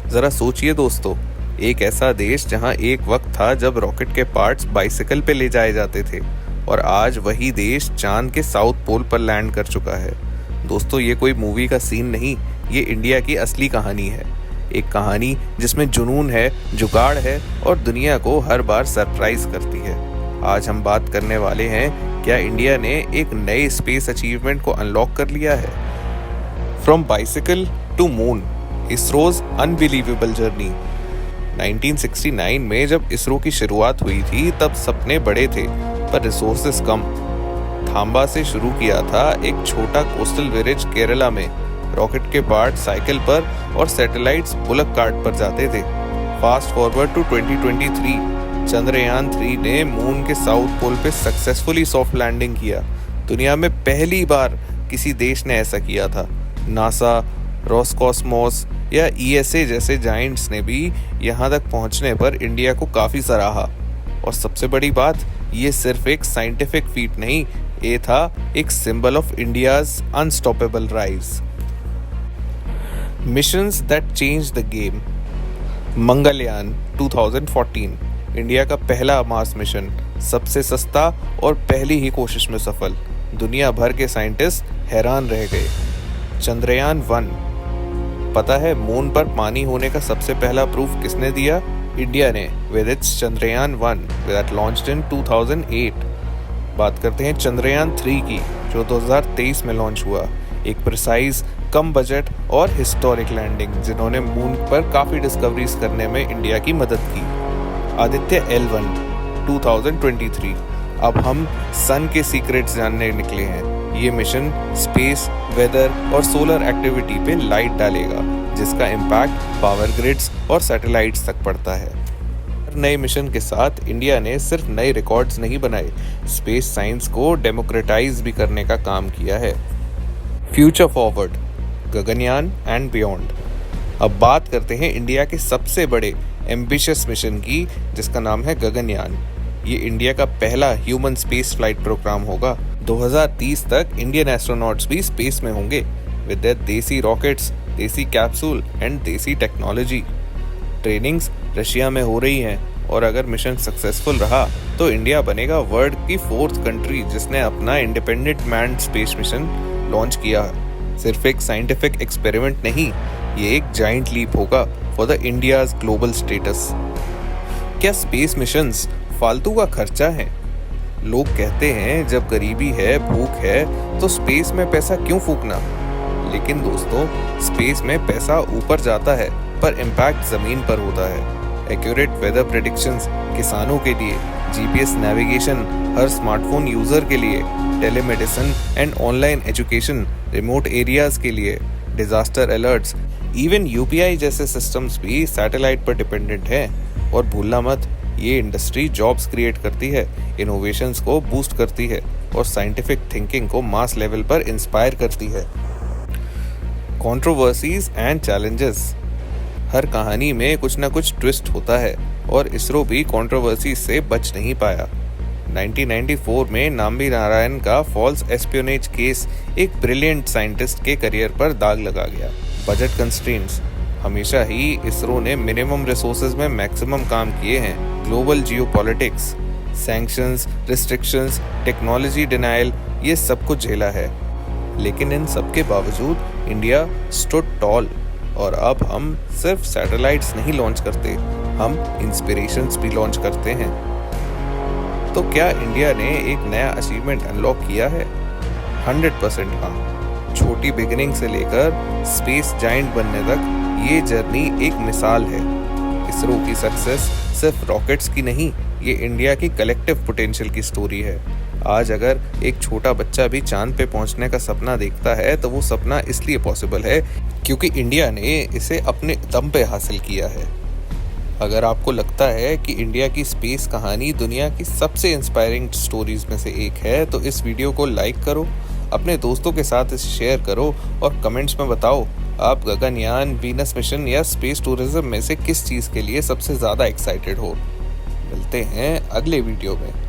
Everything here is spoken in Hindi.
जरा सोचिए दोस्तों, एक ऐसा देश जहां एक वक्त था जब रॉकेट के पार्ट्स बाइसिकल पे ले जाए जाते थे और आज वही देश चांद के साउथ पोल पर लैंड कर चुका है। दोस्तों, ये कोई मूवी का सीन नहीं, ये इंडिया की असली कहानी है। एक कहानी जिसमें जुनून है, जुगाड़ है और दुनिया को हर बार सरप्राइज करती है। आज हम बात करने वाले हैं, क्या इंडिया ने एक नए स्पेस अचीवमेंट को अनलॉक कर लिया है? From bicycle to moon, ISRO's unbelievable journey. 1969 में जब इसरो की शुरुआत हुई थी तब सपने बड़े थे पर रिसोर्सेस कम। थांबा से शुरू किया था एक छोटा कोस्टल विलेज केरला में। रॉकेट के पार्ट साइकिल पर और सैटेलाइट्स बुलक कार्ट पर जाते थे। फास्ट फॉरवर्ड टू 2023, चंद्रयान 3 ने मून के साउथ पोल पे सक्सेसफुली सॉफ्ट लैंडिंग किया। दुनिया में पहली बार किसी देश ने ऐसा किया था। नासा, रोस्कॉस्मोस या ईएसए जैसे जायंट्स ने भी यहाँ तक पहुँचने पर इंडिया को काफ़ी सराहा। और सबसे बड़ी बात, ये सिर्फ एक साइंटिफिक फीट नहीं, ये था एक symbol of India's unstoppable rise. Missions that change the game. Mangalyaan 2014, India का पहला मार्स मिशन, सबसे सस्ता और पहली ही कोशिश में सफल। दुनिया भर के साइंटिस्ट हैरान रह गए। चंद्रयान 1, पता है मून पर पानी होने का सबसे पहला प्रूफ किसने दिया? इंडिया ने, with its Chandrayaan 1 that launched in 2008। बात करते हैं चंद्रयान 3 की, जो 2023 में लॉन्च हुआ। एक प्रिसाइज, कम बजट और हिस्टोरिक लैंडिंग जिन्होंने मून पर काफ़ी डिस्कवरीज करने में इंडिया की मदद की। आदित्य L1 2023, अब हम सन के सीक्रेट्स जानने निकले हैं। ये मिशन स्पेस, वेदर और सोलर एक्टिविटी पे लाइट डालेगा, जिसका इम्पैक्ट पावर ग्रिड्स और सैटेलाइट्स तक पड़ता है। नए मिशन के साथ इंडिया ने सिर्फ नए रिकॉर्ड्स नहीं बनाए, स्पेस साइंस को डेमोक्रेटाइज भी करने का काम किया है। Future forward, Gaganyaan and beyond. अब बात करते हैं इंडिया के सबसे बड़े एम्बिशियस मिशन की, जिसका नाम है गगनयान। ये इंडिया का पहला ह्यूमन स्पेस फ्लाइट प्रोग्राम होगा। 2030 तक इंडियन एस्ट्रोनॉट्स भी स्पेस में होंगे विद देयर देसी रॉकेट्स, देसी कैप्सूल एंड देसी टेक्नोलॉजी। ट्रेनिंग्स रशिया में हो रही हैं और अगर मिशन सक्सेसफुल रहा तो इंडिया बनेगा वर्ल्ड की 4th कंट्री जिसने अपना independent manned space mission launch किया है। सिर्फ एक साइंटिफिक एक्सपेरिमेंट नहीं, ये एक जाइंट लीप होगा for the India's global status. क्या स्पेस मिशंस फालतू का खर्चा है? लोग कहते हैं जब गरीबी है, भूख है तो स्पेस में पैसा क्यों फूकना? लेकिन दोस्तों, स्पेस में पैसा ऊपर जाता है पर इम्पैक्ट जमीन पर होता है। एक्यूरेट वेदर प्रेडिक्शंस किसानों के लिए, जीपीएस नेविगेशन हर स्मार्टफोन यूजर के लिए, telemedicine and online education remote areas के लिए, डिजास्टर अलर्ट्स, इवन यूपीआई जैसे सिस्टम्स भी सैटेलाइट पर डिपेंडेंट हैं। और भूलना मत, ये इंडस्ट्री जॉब्स क्रिएट करती है, इनोवेशंस को बूस्ट करती है और साइंटिफिक थिंकिंग को मास लेवल पर इंस्पायर करती है। कंट्रोवर्सीज एंड चैलेंजेस, हर कहानी में कुछ ना कुछ ट्विस्ट होता है और इसरो भी कंट्रोवर्सी से बच नहीं पाया। 1994 में नाम्बी नारायण का फॉल्स एस्पियोनेज केस एक ब्रिलियंट साइंटिस्ट के करियर पर दाग लगा गया। बजट कंस्ट्रेंट्स, हमेशा ही इसरो ने मिनिमम रिसोर्सेज में मैक्सिमम काम किए हैं। Global geopolitics, sanctions, restrictions, technology denial, ये सब कुछ झेला है। लेकिन इन सब के बावजूद इंडिया स्टूड टॉल और अब हम सिर्फ सैटेलाइट्स नहीं लॉन्च करते, हम इंस्पिरेशंस भी लॉन्च करते हैं। तो क्या इंडिया ने एक नया अचीवमेंट अनलॉक किया है? 100% हाँ। छोटी बिगिनिंग से लेकर स्पेस जायंट बनने तक ये जर्नी एक मिसाल है। इसरो की सक्सेस सिर्फ रॉकेट्स की नहीं, ये इंडिया की कलेक्टिव पोटेंशियल की स्टोरी है। आज अगर एक छोटा बच्चा भी चांद पे पहुंचने का सपना देखता है तो वो सपना इसलिए पॉसिबल है क्योंकि इंडिया ने इसे अपने दम पे हासिल किया है। अगर आपको लगता है कि इंडिया की स्पेस कहानी दुनिया की सबसे इंस्पायरिंग स्टोरीज में से एक है तो इस वीडियो को लाइक करो, अपने दोस्तों के साथ इसे शेयर करो और कमेंट्स में बताओ आप गगनयान, वीनस मिशन या स्पेस टूरिज्म में से किस चीज़ के लिए सबसे ज़्यादा एक्साइटेड हो। मिलते हैं अगले वीडियो में।